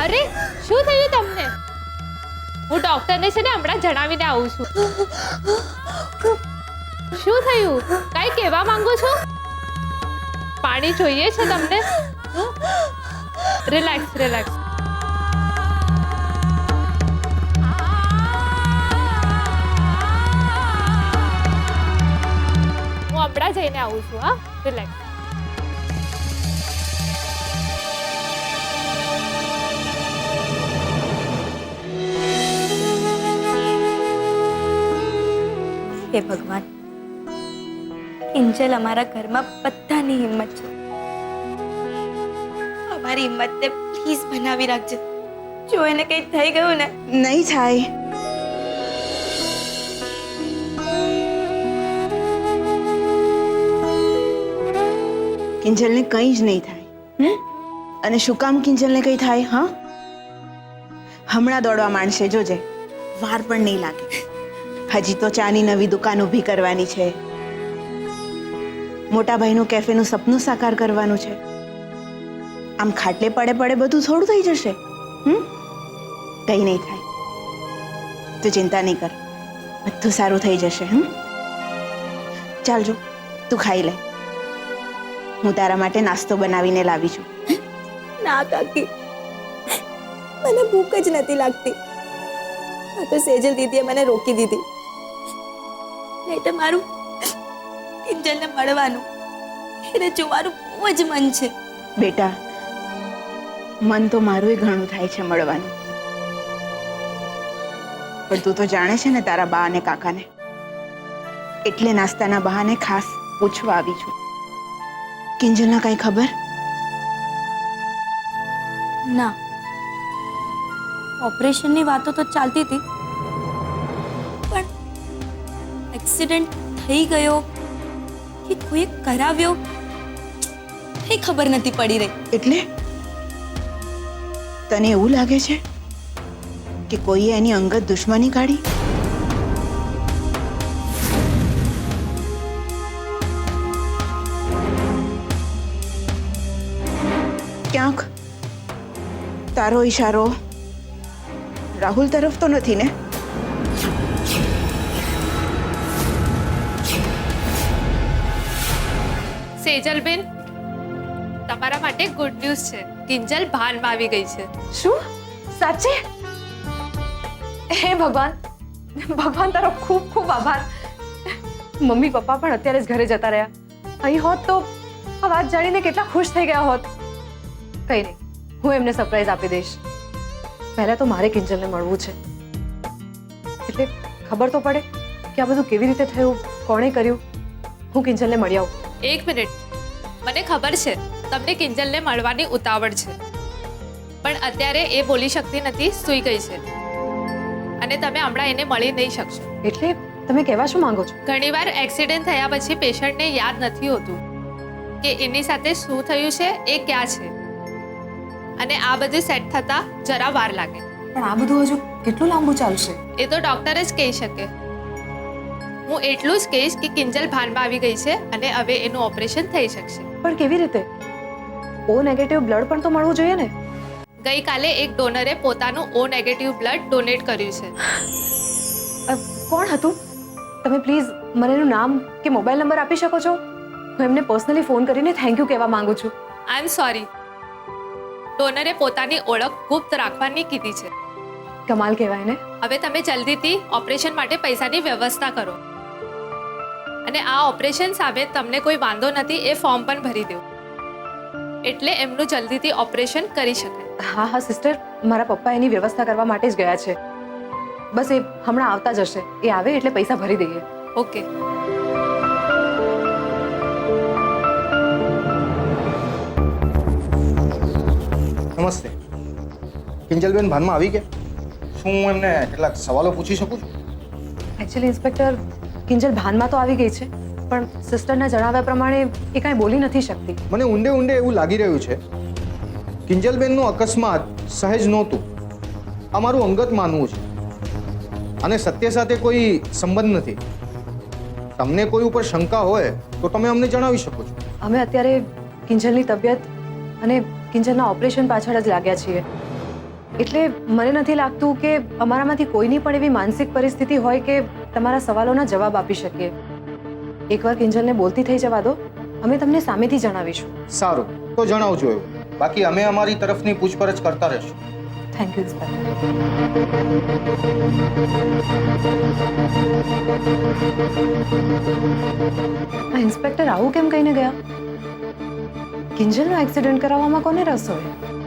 અરે શું થયું તમને? હું ડોક્ટરને છે ને હમણાં જણાવીને આવું છું. શું થયું? કઈ કહેવા માંગો છો? પાણી જોઈએ છે તમને? Relax relax. હું હમણાં જઈને આવું છું. હા, રિલેક્સ. હે ભગવાન, કિંજલ અમારા ઘરમાં બધાની હિંમત છે. અમારી હિંમતને પ્લીઝ બનાવી રાખજે. જો એને કંઈ થઈ ગયું ને. નહીં થાય. કિંજલને કંઈ જ નહીં થાય. અને શું કામ કિંજલને કંઈ થાય? હા, હમણાં દોડવા માંડશે, જોજે. વાર પણ નહીં લાગે. હજી તો ચાની નવી દુકાન ઊભી કરવાની છે. મોટા ભાઈનું કેફેનું સપનું સાકાર કરવાનું છે. આમ ખાટલે પડે પડે બધું થોડું થઈ જશે. કંઈ નહીં થાય. તું ચિંતા નહીં કર, બધું સારું થઈ જશે. ચાલ જો, તું ખાઈ લે. હું તારા માટે નાસ્તો બનાવીને લાવી છું. ના કાકી, મને ભૂખ જ નથી લાગતી. આ તો સેજલ દીદીએ મને રોકી દીધી. નહીં તો મારું કિંજલને મળવાનું, એને જોવાનું બહુ જ મન છે. બેટા, મન તો મારું ઘણું થાય છે મળવાનું. પણ તું તો જાણે છે ને તારા બા અને કાકાને, એટલે નાસ્તાના બહાને ખાસ પૂછવા આવી છું. કિંજલના કઈ ખબર? ના, ઓપરેશનની વાતો તો ચાલતી હતી, પણ એક્સિડન્ટ થઈ ગયો કે કોઈએ કરાવ્યો એ ખબર નથી પડી રહી. એટલે તને એવું લાગે છે કે કોઈએ એની અંગત દુશ્મની કાઢી? ક્યાંક તારો ઈશારો રાહુલ તરફ તો નથી ને? સેજલબેન, તમારા માટે ગુડ ન્યૂઝ છે. કિંજલ ભાનમાં આવી ગઈ છે. શું? સાચે? હે ભગવાન, ભગવાન તારો ખૂબ ખૂબ આભાર. મમ્મી પપ્પા પણ અત્યારે જ ઘરે જતા રહ્યા. અહીં હોત તો આ વાત જાણીને કેટલા ખુશ થઈ ગયા હોત. કઈ નહીં, હું એમને સરપ્રાઈઝ આપી દઈશ. પહેલા તો મારે કિંજલને મળવું છે, એટલે ખબર તો પડે કે આ બધું કેવી રીતે થયું, કોણે કર્યું. હું કિંજલને મળી આવું. એક મિનિટ, મને ખબર છે તમને કિંજલને મળવાની ઉતાવળ છે, પણ અત્યારે એ બોલી શકતી નથી, સૂઈ ગઈ છે અને તમે હમણાં એને મળી નહીં શકશો. એટલે તમે કહેવા શું માંગો છો? ઘણીવાર એક્સિડન્ટ થયા પછી પેશન્ટને યાદ નથી હોતું કે એની સાથે શું થયું છે, એ ક્યાં છે, અને આ બધું સેટ થતા જરા વાર લાગે. પણ આ બધું હજુ કેટલું લાંબુ ચાલશે? એ તો ડોક્ટર જ કહી શકે. હું એટલું જ કહીશ કે કિંજલ ભાનમાં આવી ગઈ છે અને હવે એનું ઓપરેશન થઈ શકશે. પણ કેવી રીતે? ઓ નેગેટિવ બ્લડ પણ તો મળવું જોઈએ ને? ગઈકાલે એક ડોનરે પોતાનું ઓ નેગેટિવ બ્લડ ડોનેટ કર્યું છે. કોણ હતું? તમે પ્લીઝ મને એનું નામ કે મોબાઈલ નંબર આપી શકો છો? હું એમને પર્સનલી ફોન કરીને થેન્ક યુ કહેવા માંગુ છું. આઈ એમ સોરી, ડોનરે પોતાની ઓળખ ગુપ્ત રાખવાની કીધી છે. કમાલ કહેવાય ને. હવે તમે જલ્દીથી ઓપરેશન માટે પૈસાની વ્યવસ્થા કરો, અને આ ઓપરેશન સામે તમને કોઈ વાંધો નથી એ ફોર્મ પણ ભરી દો, એટલે એમનું જલ્દીથી ઓપરેશન કરી શકાય. હા હા સિસ્ટર, મારા પપ્પા એની વ્યવસ્થા કરવા માટે જ ગયા છે. બસ એ હમણાં આવતા જ હશે. એ આવે એટલે પૈસા ભરી દઈએ. ઓકે. નમસ્તે. કિંજલબેન ભાનમાં આવી ગયા? શું હું એમને કેટલાક સવાલો પૂછી શકું છું? એકચ્યુઅલી ઇન્સ્પેક્ટર, કિંજલ ભાનમાં તો આવી ગઈ છે, પણ સિસ્ટરના જણાવ્યા પ્રમાણે એ કાંઈ બોલી નથી શકતી. મને ઊંડે ઊંડે એવું લાગી રહ્યું છે કિંજલબેનનું અકસ્માત સહેજ નહોતું. આ મારું અંગત માનવું છે, અને સત્ય સાથે કોઈ સંબંધ નથી. તમને કોઈ ઉપર શંકા હોય તો તમે અમને જણાવી શકો છો. અમે અત્યારે કિંજલની તબિયત અને કિંજલના ઓપરેશન પાછળ જ લાગ્યા છીએ. એટલે મને નથી લાગતું કે અમારામાંથી કોઈની પણ એવી માનસિક પરિસ્થિતિ હોય કે તમારા સવાલોના જવાબ આપી શકીએ. એકવાર કિંજલને બોલતી થઈ જવા દો, અમે તમને સામેથી જણાવીશું. સારું, તો જણાવજો એવું. બાકી અમે અમારી તરફની પૂછપરછ કરતા રહીશું. Thank you inspector. આ ઇન્સ્પેક્ટર આવું કેમ કહીને ગયા? કિંજલનો એક્સિડન્ટ કરાવવામાં કોને રસ હોય?